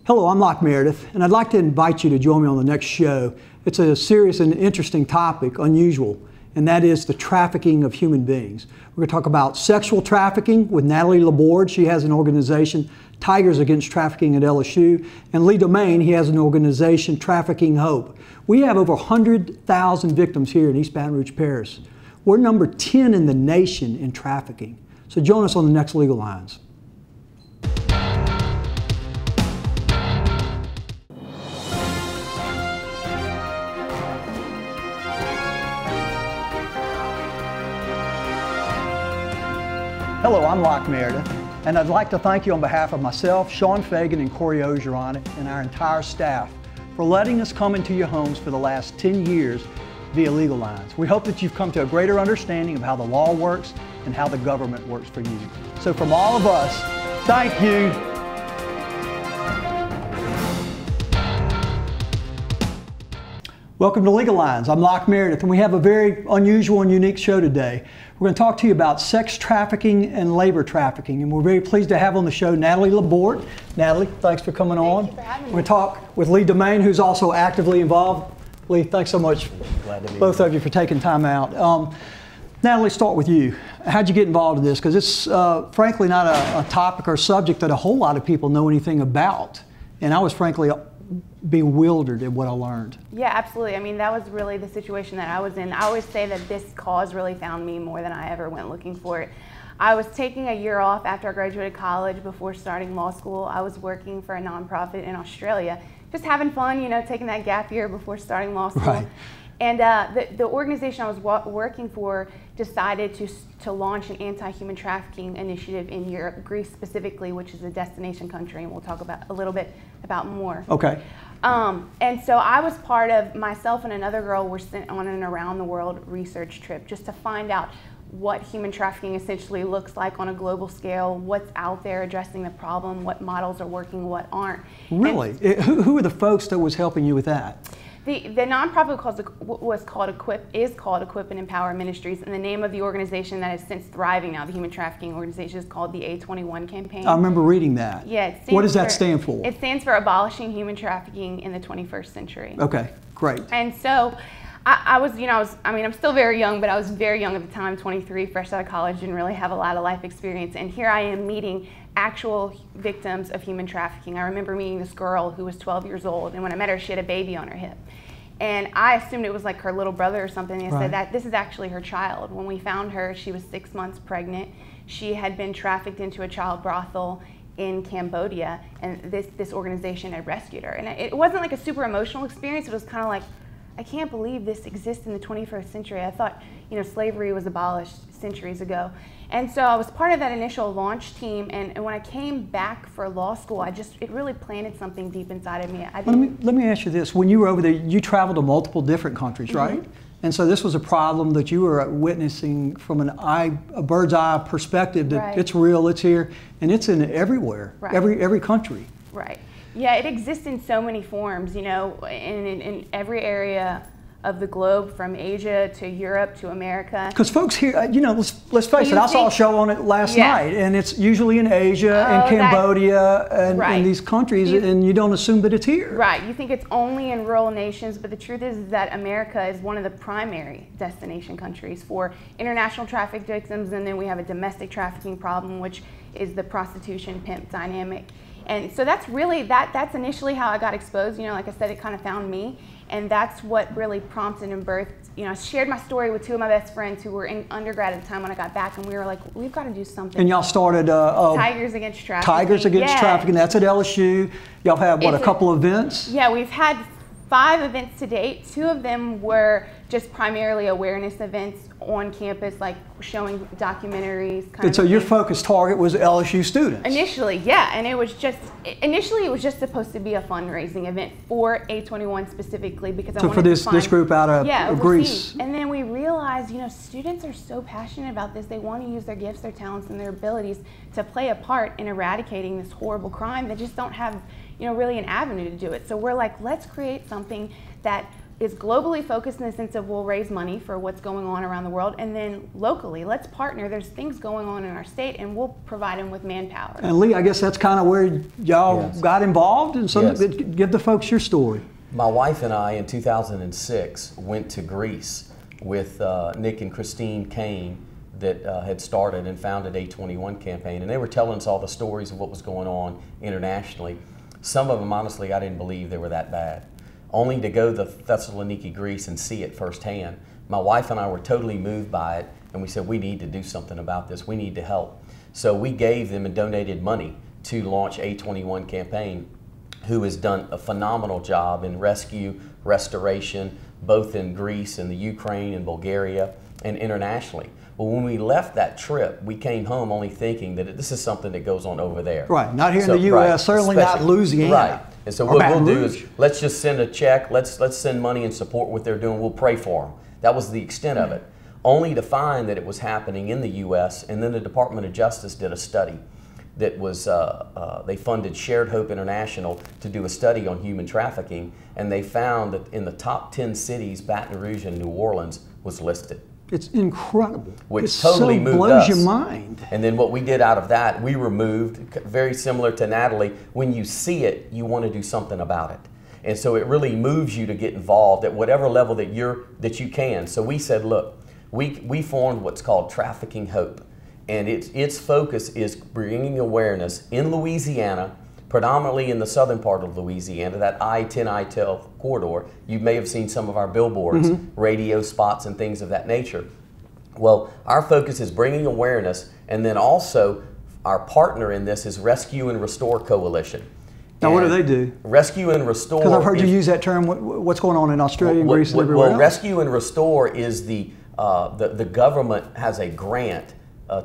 Hello, I'm Locke Meredith, and I'd like to invite you to join me on the next show. It's a serious and interesting topic, unusual, and that is the trafficking of human beings. We're going to talk about sexual trafficking with Natalie LaBord. She has an organization, Tigers Against Trafficking at LSU, and Lee Domingue, he has an organization, Trafficking Hope. We have over 100,000 victims here in East Baton Rouge Parish. We're number 10 in the nation in trafficking. So join us on the next Legal Lines. Hello, I'm Locke Meredith, and I'd like to thank you on behalf of myself, Sean Fagan, and Corey Ogeron, and our entire staff for letting us come into your homes for the last 10 years via Legal Lines. We hope that you've come to a greater understanding of how the law works and how the government works for you. So from all of us, thank you. Welcome to Legal Lines. I'm Locke Meredith, and we have a very unusual and unique show today. We're going to talk to you about sex trafficking and labor trafficking, and we're very pleased to have on the show Natalie LaBord. Natalie, thanks for coming on. Thank you for having me. We're going to talk with Lee Domingue, who's also actively involved. Lee, thanks so much, both of you, for taking time out. Natalie, start with you. How'd you get involved in this? Because it's frankly not a topic or subject that a whole lot of people know anything about, and I was frankly bewildered at what I learned. Yeah, absolutely. I mean, that was really the situation that I was in. I always say that this cause really found me more than I ever went looking for it. I was taking a year off after I graduated college before starting law school. I was working for a nonprofit in Australia, just having fun, you know, taking that gap year before starting law school. Right. And the organization I was working for decided to launch an anti-human trafficking initiative in Europe, Greece specifically, which is a destination country, and we'll talk about a little bit about more. Okay. And so I was part of, myself and another girl were sent on an around the world research trip just to find out what human trafficking essentially looks like on a global scale, what's out there addressing the problem, what models are working, what aren't. Really? Who are the folks that was helping you with that? The nonprofit is called Equip and Empower Ministries, and the name of the organization that is since thriving now, the human trafficking organization, is called the A21 campaign. I remember reading that. Yeah. What does that stand for? It stands for Abolishing Human Trafficking in the 21st Century. Okay, great. And so I'm still very young, but I was very young at the time, 23, fresh out of college, didn't really have a lot of life experience, and here I am meeting actual victims of human trafficking. I remember meeting this girl who was 12 years old, and when I met her, she had a baby on her hip. And I assumed it was like her little brother or something. And I said that this is actually her child. When we found her, she was 6 months pregnant. She had been trafficked into a child brothel in Cambodia, and this organization had rescued her. And it wasn't like a super emotional experience. It was kind of like, I can't believe this exists in the 21st century. I thought, you know, slavery was abolished centuries ago. And so I was part of that initial launch team, and when I came back for law school, it really planted something deep inside of me. Let me ask you this. When you were over there, you traveled to multiple different countries, right? And so this was a problem that you were witnessing from a bird's eye perspective, that it's real, it's here, and it's in everywhere, every country. Right. Yeah, it exists in so many forms, you know, in every area of the globe, from Asia to Europe to America. Because folks here, you know, let's face it, I saw a show on it last night, and it's usually in Asia and Cambodia and these countries, and you don't assume that it's here. Right, you think it's only in rural nations, but the truth is that America is one of the primary destination countries for international traffic victims, and then we have a domestic trafficking problem, which is the prostitution pimp dynamic. And so that's really, that's initially how I got exposed. You know, like I said, it kind of found me, and that's what really prompted and birthed. You know, I shared my story with two of my best friends who were in undergrad at the time when I got back, and we were like, we've got to do something. And y'all started Tigers Against Trafficking. Tigers Against Trafficking, that's at LSU. Y'all have, what, a couple events? Yeah, we've had 5 events to date. 2 of them were just primarily awareness events on campus, like showing documentaries. And so your focus target was LSU students? Initially, yeah, and it was just supposed to be a fundraising event for A21 specifically, because I wanted to find this group out of Greece. And then we realized, you know, students are so passionate about this. They want to use their gifts, their talents, and their abilities to play a part in eradicating this horrible crime. They just don't have, you know, really an avenue to do it. So we're like, let's create something that is globally focused in the sense of we'll raise money for what's going on around the world, and then locally, let's partner. There's things going on in our state, and we'll provide them with manpower. And Lee, I guess that's kind of where y'all got involved, and so give the folks your story. My wife and I, in 2006, went to Greece with Nick and Christine Kane that had started and founded A21 campaign, and they were telling us all the stories of what was going on internationally. Some of them, honestly, I didn't believe they were that bad. Only to go to Thessaloniki, Greece and see it firsthand. My wife and I were totally moved by it, and we said, we need to do something about this. We need to help. So we gave them and donated money to launch A21 campaign, who has done a phenomenal job in rescue, restoration, both in Greece and the Ukraine and Bulgaria and internationally. Well, when we left that trip, we came home only thinking that this is something that goes on over there. Right, not here in the U.S., certainly not Louisiana. Right, and so what we'll do is, let's just send a check, let's send money and support what they're doing, we'll pray for them. That was the extent of it. Only to find that it was happening in the U.S., and then the Department of Justice did a study that was, they funded Shared Hope International to do a study on human trafficking, and they found that in the top 10 cities, Baton Rouge and New Orleans was listed. It's incredible. Which totally moved us. Blows your mind. And then what we did out of that, we removed, very similar to Natalie, when you see it, you want to do something about it. And so it really moves you to get involved at whatever level that you can. So we said, look, we formed what's called Trafficking Hope. And its focus is bringing awareness in Louisiana, predominantly in the southern part of Louisiana, that I-10, I-12 corridor. You may have seen some of our billboards, radio spots, and things of that nature. Well, our focus is bringing awareness, and then also our partner in this is Rescue and Restore Coalition. Now, what do they do? Rescue and Restore. Because I've heard you use that term. What's going on in Australia and Greece and everywhere else? Rescue and Restore is the government has a grant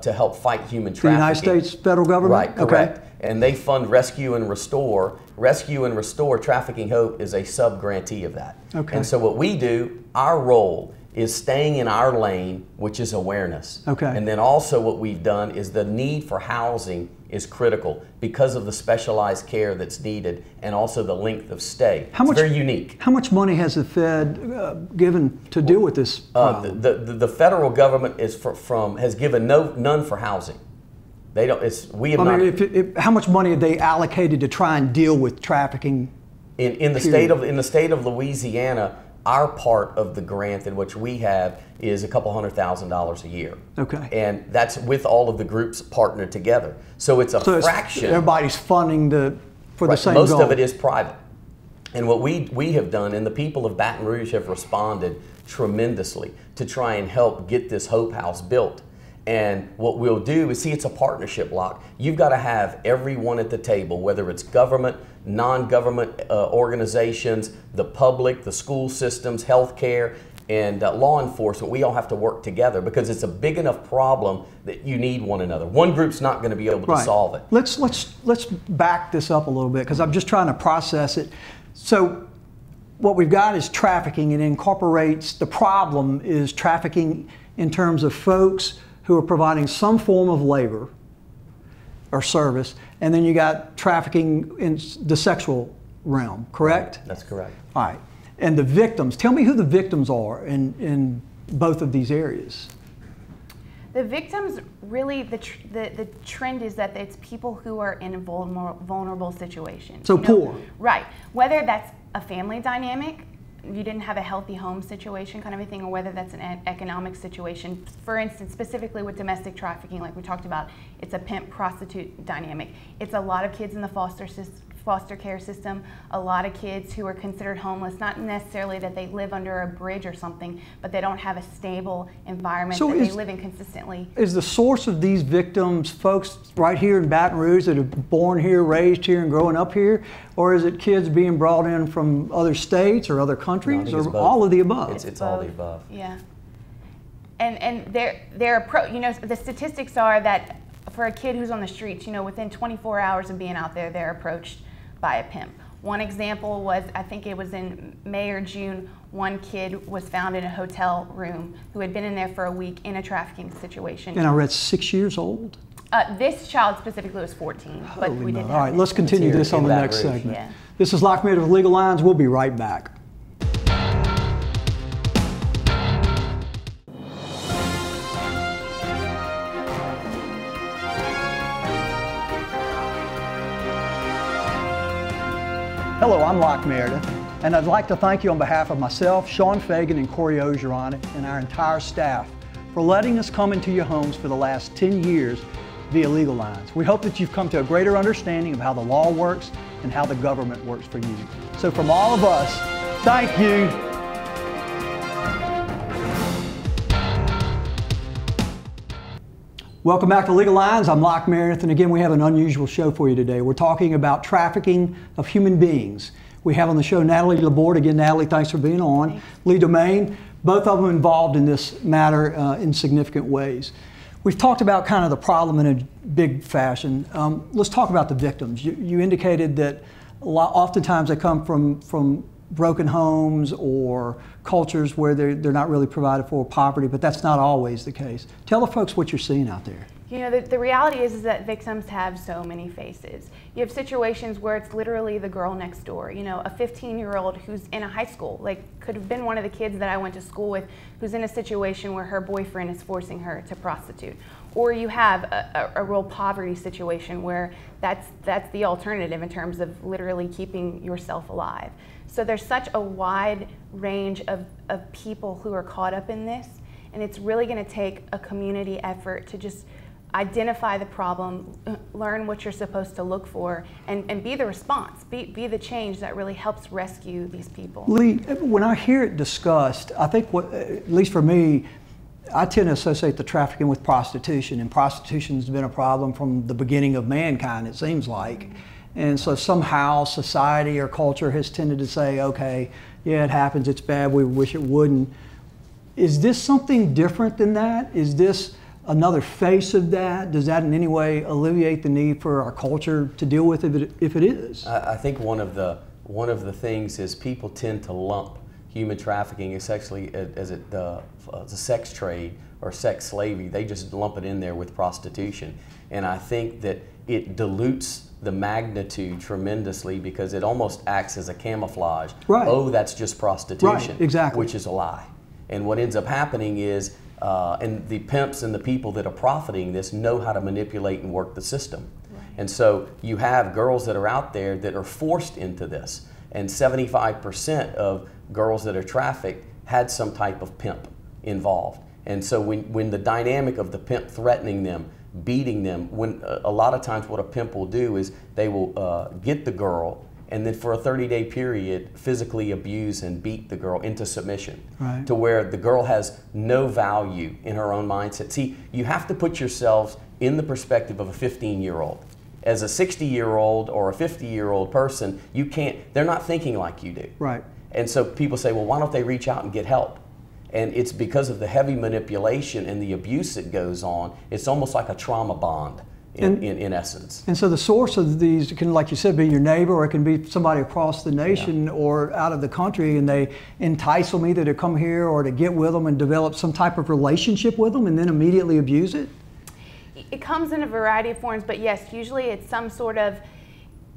to help fight human trafficking. The United States federal government? Right, correct. Okay. And they fund Rescue and Restore. Rescue and Restore Trafficking Hope is a sub-grantee of that. Okay. And so what we do, our role is staying in our lane, which is awareness. Okay. And then also what we've done is the need for housing is critical because of the specialized care that's needed and also the length of stay. It's very unique. How much money has the Fed given to deal with this problem? The federal government has given none for housing. They don't. We have not. I mean, how much money have they allocated to try and deal with trafficking? In the state of Louisiana, our part of the grant in which we have is a couple $100,000 a year. Okay. And that's with all of the groups partnered together. So it's a fraction. Everybody's funding for the same Most goal. of it is private. And what we have done, and the people of Baton Rouge have responded tremendously to try and help get this Hope House built. And what we'll do is, see, it's a partnership, Locke. You've got to have everyone at the table, whether it's government, non-government organizations, the public, the school systems, healthcare, and law enforcement. We all have to work together because it's a big enough problem that you need one another. One group's not going to be able to solve it. Let's back this up a little bit because I'm just trying to process it. So what we've got is trafficking, and incorporates the problem is trafficking in terms of folks who are providing some form of labor or service, and then you got trafficking in the sexual realm, correct? Right. That's correct. All right. And the victims, tell me who the victims are in both of these areas. The victims, really, the trend is that it's people who are in a vulnerable situation. So poor. Right. Whether that's a family dynamic, you didn't have a healthy home situation kind of a thing, or whether that's an economic situation. For instance, specifically with domestic trafficking, like we talked about, it's a pimp-prostitute dynamic. It's a lot of kids in the foster care system, a lot of kids who are considered homeless, not necessarily that they live under a bridge or something, but they don't have a stable environment that they live in consistently. Is the source of these victims folks right here in Baton Rouge that are born here, raised here, and growing up here? Or is it kids being brought in from other states or other countries, or all of the above? It's all the above. Yeah. And the statistics are that for a kid who's on the streets, within 24 hours of being out there, they're approached by a pimp. One example was, I think it was in May or June, one kid was found in a hotel room who had been in there for a week in a trafficking situation. And I read 6 years old? This child specifically was 14, but we didn't. All right, let's continue this on the next segment. Yeah. This is Locke Meredith with Legal Lines. We'll be right back. Hello, I'm Locke Meredith, and I'd like to thank you on behalf of myself, Sean Fagan, and Corey Ogeron, and our entire staff for letting us come into your homes for the last 10 years via Legal Lines. We hope that you've come to a greater understanding of how the law works and how the government works for you. So from all of us, thank you. Welcome back to Legal Lines. I'm Locke Meredith, and again, we have an unusual show for you today. We're talking about trafficking of human beings. We have on the show Natalie LaBord. Again, Natalie, thanks for being on. Thanks. Lee Domingue, both of them involved in this matter in significant ways. We've talked about kind of the problem in a big fashion. Let's talk about the victims. You indicated that oftentimes they come from broken homes or cultures where they're not really provided for, poverty, but that's not always the case. Tell the folks what you're seeing out there. You know, the reality is that victims have so many faces. You have situations where it's literally the girl next door, you know, a 15-year-old who's in a high school, like could have been one of the kids that I went to school with, who's in a situation where her boyfriend is forcing her to prostitute. Or you have a real poverty situation where that's the alternative in terms of literally keeping yourself alive. So there's such a wide range of people who are caught up in this, and it's really going to take a community effort to just identify the problem, learn what you're supposed to look for, and be the response, be the change that really helps rescue these people. Lee, when I hear it discussed, I think at least for me, I tend to associate the trafficking with prostitution, and prostitution has been a problem from the beginning of mankind, it seems like. And so somehow society or culture has tended to say, okay, yeah, it happens, it's bad, we wish it wouldn't. Is this something different than that? Is this another face of that? Does that in any way alleviate the need for our culture to deal with it if it is? I think one of the things is people tend to lump human trafficking essentially as a sex trade or sex slavery. They just lump it in there with prostitution. And I think that it dilutes the magnitude tremendously because it almost acts as a camouflage. Right. Oh, that's just prostitution. Right, exactly. Which is a lie. And what ends up happening is, and the pimps and the people that are profiting this know how to manipulate and work the system. Right. And so you have girls that are out there that are forced into this. And 75% of girls that are trafficked had some type of pimp involved. And so when the dynamic of the pimp threatening them, beating them, when a lot of times what a pimp will do is they will get the girl and then for a 30-day period physically abuse and beat the girl into submission. Right. To where the girl has no value in her own mindset. See, you have to put yourselves in the perspective of a 15-year-old. As a 60-year-old or a 50-year-old person, you can't, they're not thinking like you do. Right. And so people say, well, why don't they reach out and get help? And it's because of the heavy manipulation and the abuse that goes on. It's almost like a trauma bond in essence. And so the source of these can, like you said, be your neighbor, or it can be somebody across the nation or out of the country, and they entice them either to come here or to get with them and develop some type of relationship with them and then immediately abuse it? It comes in a variety of forms, but yes, usually it's some sort of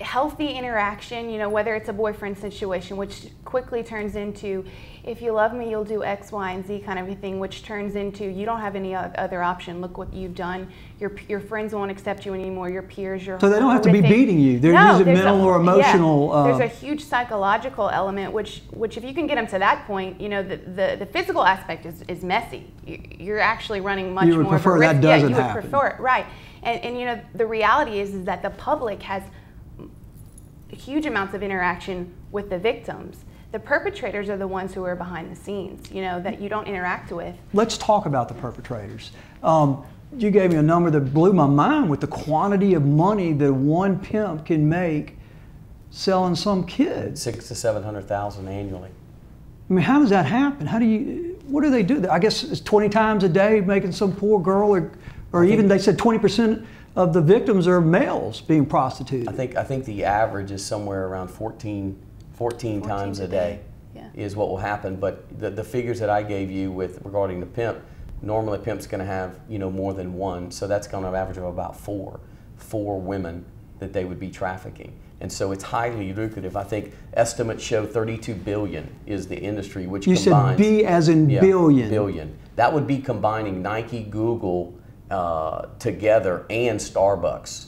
healthy interaction, you know, whether it's a boyfriend situation, which quickly turns into, if you love me, you'll do X, Y, and Z kind of a thing, which turns into, you don't have any other option. Look what you've done. Your friends won't accept you anymore. Your peers, your So they don't have to be beating you. They're using mental or emotional. Yeah, there's a huge psychological element, which if you can get them to that point, you know, the physical aspect is messy. You're actually running much more. You would prefer that doesn't happen. You would prefer it, right? And you know, the reality is that the public has huge amounts of interaction with the victims. The perpetrators are the ones who are behind the scenes, you know, that you don't interact with. Let's talk about the perpetrators. You gave me a number that blew my mind with the quantity of money that one pimp can make selling some kids. $600,000 to $700,000 annually. I mean, how does that happen? What do they do? I guess it's 20 times a day making some poor girl, or even they said 20% of the victims are males being prostituted. I think the average is somewhere around 14 times a day is what will happen. But the figures that I gave you regarding the pimp, normally a pimp's going to have, you know, more than one, so that's going to average of about four women that they would be trafficking. And so it's highly lucrative. I think estimates show 32 billion is the industry, which you combines. You said B as in billion. Billion. That would be combining Nike, Google together and Starbucks,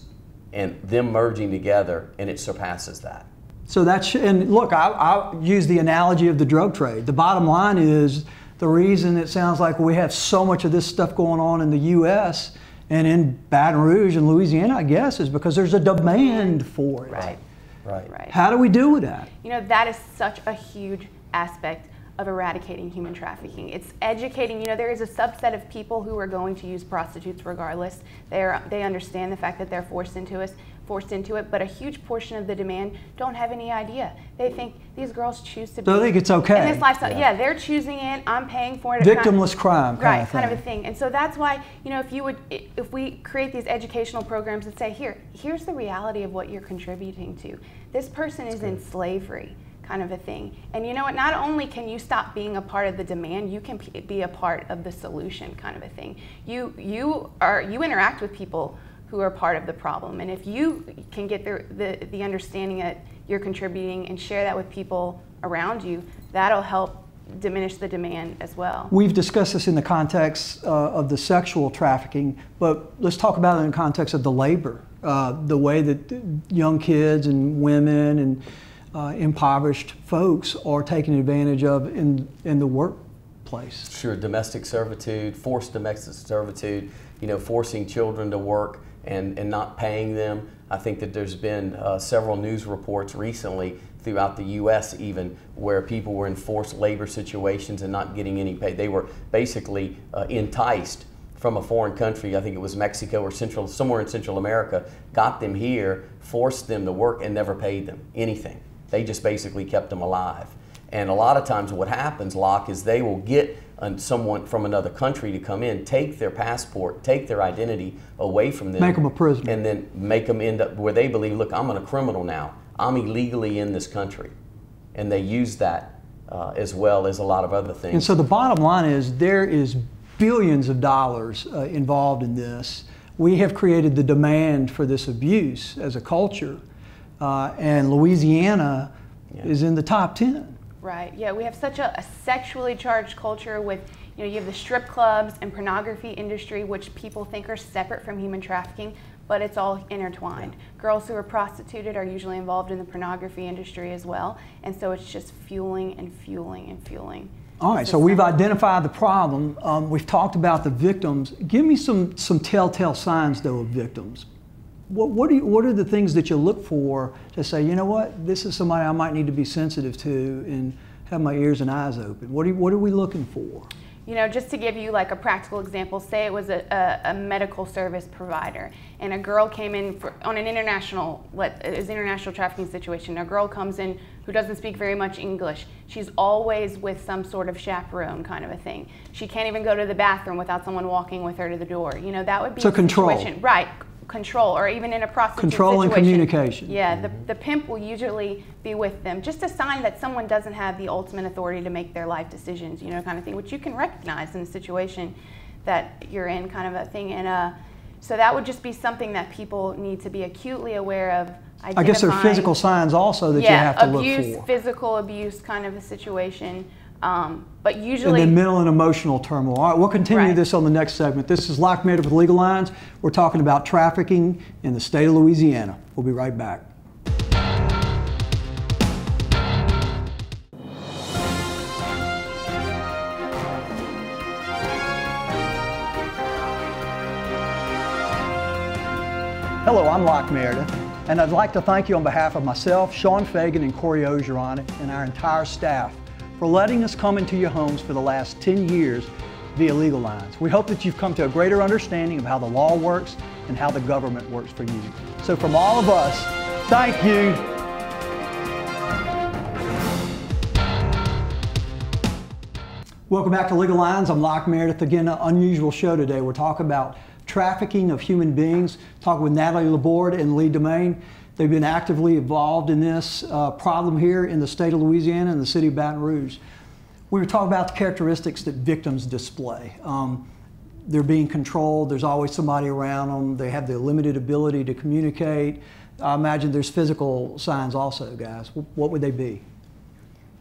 and them merging together, and it surpasses that. So that's, and look, I'll use the analogy of the drug trade. The bottom line is the reason it sounds like we have so much of this stuff going on in the U.S. and in Baton Rouge and Louisiana, I guess, is because there's a demand for it. Right. Right. How do we deal with that? You know, that is such a huge aspect of eradicating human trafficking. It's educating. You know, there is a subset of people who are going to use prostitutes regardless. They understand the fact that they're forced into it, but a huge portion of the demand don't have any idea. They think these girls choose to be. They think it's okay. In this lifestyle, yeah, they're choosing it. I'm paying for it. Victimless crime, right? Kind of a thing. And so that's why, you know, if we create these educational programs that say, here's the reality of what you're contributing to. This person is in slavery. Kind of a thing. And you know what, not only can you stop being a part of the demand, you can be a part of the solution, kind of a thing. You interact with people who are part of the problem, and if you can get the understanding that you're contributing and share that with people around you, that'll help diminish the demand as well. We've discussed this in the context of the sexual trafficking, but let's talk about it in the context of the labor, the way that young kids and women and impoverished folks are taken advantage of in the workplace. Sure, domestic servitude, forced domestic servitude, you know, forcing children to work and not paying them. I think that there's been several news reports recently throughout the U.S. even where people were in forced labor situations and not getting any pay. They were basically enticed from a foreign country, I think it was Mexico or somewhere in Central America, got them here, forced them to work and never paid them anything. They just basically kept them alive. And a lot of times what happens, Locke, is they will get someone from another country to come in, take their passport, take their identity away from them. Make them a prisoner. And then make them end up where they believe, look, I'm a criminal now. I'm illegally in this country. And they use that as well as a lot of other things. And so the bottom line is there is billions of dollars involved in this. We have created the demand for this abuse as a culture. And Louisiana is in the top 10. Right, yeah, we have such a sexually charged culture with, you know, you have the strip clubs and pornography industry, which people think are separate from human trafficking, but it's all intertwined. Girls who are prostituted are usually involved in the pornography industry as well, and so it's just fueling and fueling and fueling. All right, so we've identified the problem. We've talked about the victims. Give me some telltale signs, though, of victims. What are the things that you look for to say, you know what, this is somebody I might need to be sensitive to and have my ears and eyes open? What are we looking for? You know, just to give you like a practical example, say it was a medical service provider and a girl came in on an international trafficking situation. A girl comes in who doesn't speak very much English. She's always with some sort of chaperone kind of a thing. She can't even go to the bathroom without someone walking with her to the door. You know, that would be a control. Situation. Right. Control, or even in a prostitute control situation. And communication. Yeah, the pimp will usually be with them. Just a sign that someone doesn't have the ultimate authority to make their life decisions, you know, kind of thing, which you can recognize in the situation that you're in, kind of a thing. And so that would just be something that people need to be acutely aware of. I guess there are physical signs also that you have to look for. Abuse, physical abuse kind of a situation. But usually... And then mental and emotional turmoil. All right, we'll continue this on the next segment. This is Locke Meredith with Legal Lines. We're talking about trafficking in the state of Louisiana. We'll be right back. Hello, I'm Locke Meredith, and I'd like to thank you on behalf of myself, Sean Fagan, and Corey Ogeron, and our entire staff for letting us come into your homes for the last 10 years via Legal Lines. We hope that you've come to a greater understanding of how the law works and how the government works for you. So from all of us, thank you. Welcome back to Legal Lines. I'm Locke Meredith. Again, an unusual show today. We're talking about trafficking of human beings, talking with Natalie LaBord and Lee Domingue. They've been actively involved in this problem here in the state of Louisiana and the city of Baton Rouge. We were talking about the characteristics that victims display. They're being controlled. There's always somebody around them. They have the limited ability to communicate. I imagine there's physical signs also, guys. What would they be?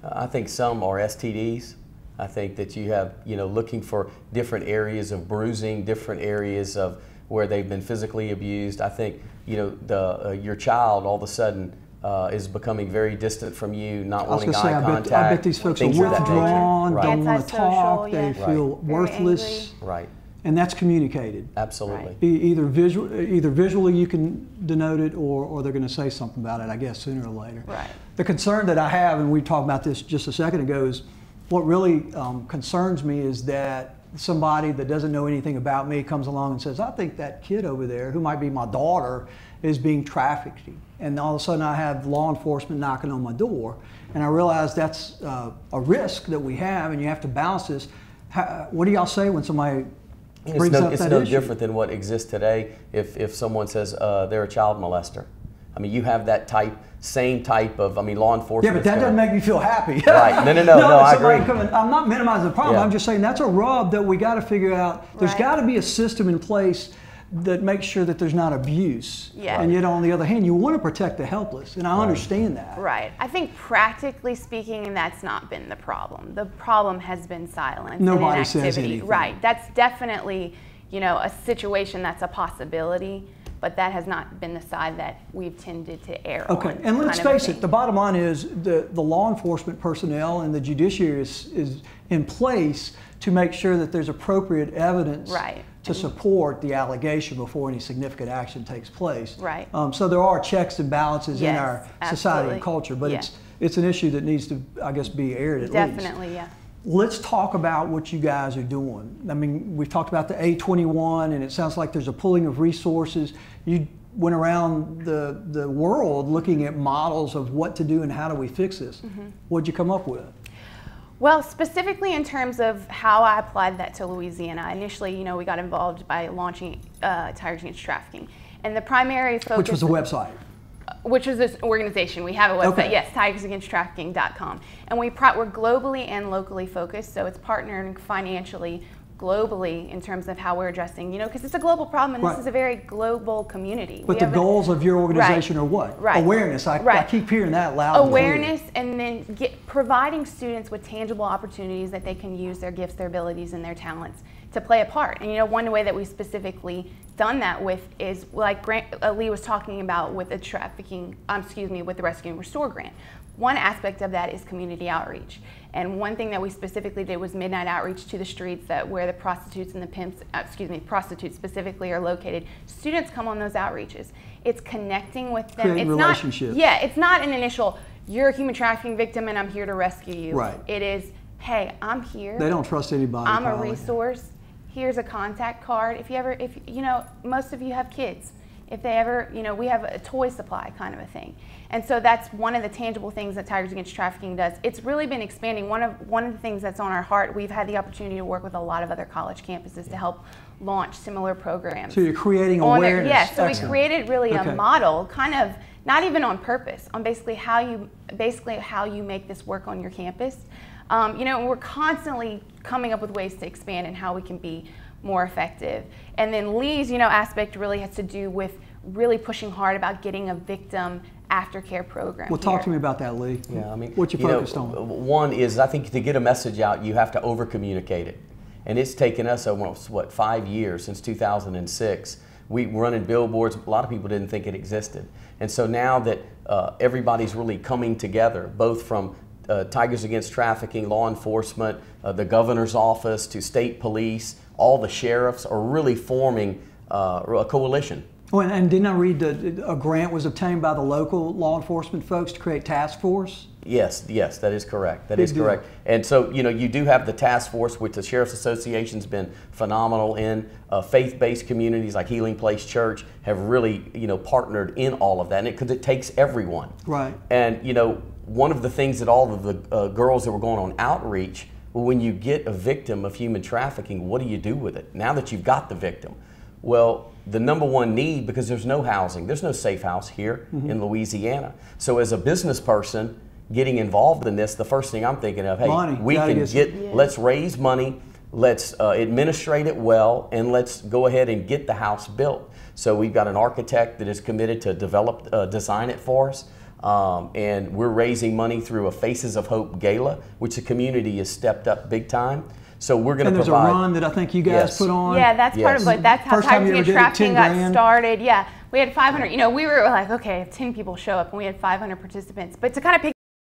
I think some are STDs. I think that you have, you know, looking for different areas of bruising, different areas of where they've been physically abused. I think, you know, your child all of a sudden is becoming very distant from you, not I was wanting going to say, eye I contact. bet these folks are things of that nature. withdrawn, Right. don't want to talk, they Antisocial, feel Right. worthless, Right. and that's communicated. Absolutely. Right. Either visually you can denote it, or they're going to say something about it, I guess, sooner or later. Right. The concern that I have, and we talked about this just a second ago, is what really concerns me is that somebody that doesn't know anything about me comes along and says, I think that kid over there, who might be my daughter, is being trafficked. And all of a sudden I have law enforcement knocking on my door. And I realize that's a risk that we have, and you have to balance this. What do y'all say when somebody brings up that issue? It's no different than what exists today if someone says they're a child molester. I mean, you have that same type of, law enforcement. Yeah, but that doesn't make me feel happy. Right. No, I agree. I'm not minimizing the problem. Yeah. I'm just saying that's a rub that we got to figure out. There's Right. got to be a system in place that makes sure that there's not abuse. Yeah. And yet, on the other hand, you want to protect the helpless, and I understand that. Right. I think practically speaking, that's not been the problem. The problem has been silence Nobody and says inactivity. anything. Right. That's definitely, a situation that's a possibility, but that has not been the side that we've tended to err on. Okay, and let's kind of a face it, thing. the bottom line is the law enforcement personnel and the judiciary is in place to make sure that there's appropriate evidence Right. to support the allegation before any significant action takes place. Right. So there are checks and balances in Yes, our society absolutely. and culture, but Yeah. it's an issue that needs to, I guess, be aired at least. Definitely, yeah. Let's talk about what you guys are doing. I mean, we've talked about the A21, and it sounds like there's a pooling of resources. You went around the world looking at models of what to do and how do we fix this. What'd you come up with? Well, specifically in terms of how I applied that to Louisiana, initially, we got involved by launching Tigers Against Trafficking. And the primary focus... Which was the website? Which is this organization. We have a website, Okay. yes, tigersagainsttrafficking.com. And we're globally and locally focused, so it's partnering financially globally in terms of how we're addressing, because it's a global problem and Right. this is a very global community. But the goals of your organization Right. are what? Right. Awareness. I Right. keep hearing that loud and clear. Awareness, and then providing students with tangible opportunities that they can use their gifts, their abilities, and their talents to play a part. And one way that we specifically done that with is like Lee was talking about with the with the Rescue and Restore grant. One aspect of that is community outreach. And one thing that we specifically did was midnight outreach to the streets where the prostitutes and the pimps, prostitutes specifically are located. Students come on those outreaches. It's connecting with them. Creating It's relationships. not, it's not an initial, you're a human trafficking victim and I'm here to rescue you. Right. It is, hey, I'm here. They don't trust anybody. I'm a probably. resource. Here's a contact card. If most of you have kids. If they ever, we have a toy supply kind of a thing. And so that's one of the tangible things that Tigers Against Trafficking does. It's really been expanding. One of the things that's on our heart, we've had the opportunity to work with a lot of other college campuses to help launch similar programs. So you're creating awareness. Yes, so Excellent. we created really Okay. a model, kind of, not even on purpose, on basically how you make this work on your campus. We're constantly coming up with ways to expand and how we can be more effective. And then Lee's, aspect really has to do with really pushing hard about getting a victim aftercare program. Well, talk to me about that, Lee. Yeah, what you focused on? One is, I think to get a message out, you have to over-communicate it. And it's taken us almost, 5 years, since 2006. We were running billboards. A lot of people didn't think it existed. And so now that everybody's really coming together, both from Tigers Against Trafficking, law enforcement, the governor's office, to state police, all the sheriffs are really forming a coalition. Oh, and didn't I read that a grant was obtained by the local law enforcement folks to create task force? Yes, that is correct. That Big is correct. deal. And so, you do have the task force, which the Sheriff's Association's been phenomenal in. Faith-based communities like Healing Place Church have really, partnered in all of that, because it takes everyone. Right. And, one of the things that all of the girls that were going on outreach, well, when you get a victim of human trafficking, what do you do with it now that you've got the victim? Well, the number one need, because there's no housing, there's no safe house here in Louisiana. So as a business person getting involved in this, the first thing I'm thinking of, hey, money. we can let's raise money, let's administrate it well, and let's go ahead and get the house built. So we've got an architect that is committed to design it for us. And we're raising money through a Faces of Hope gala, which the community has stepped up big time. So we're going to provide. And there's a run that I think you guys put on. Yeah, that's part of it. That's how Tigers Against Trafficking got started. Yeah, we had 500. You know, we were like, okay, if 10 people show up, and we had 500 participants. But to kind of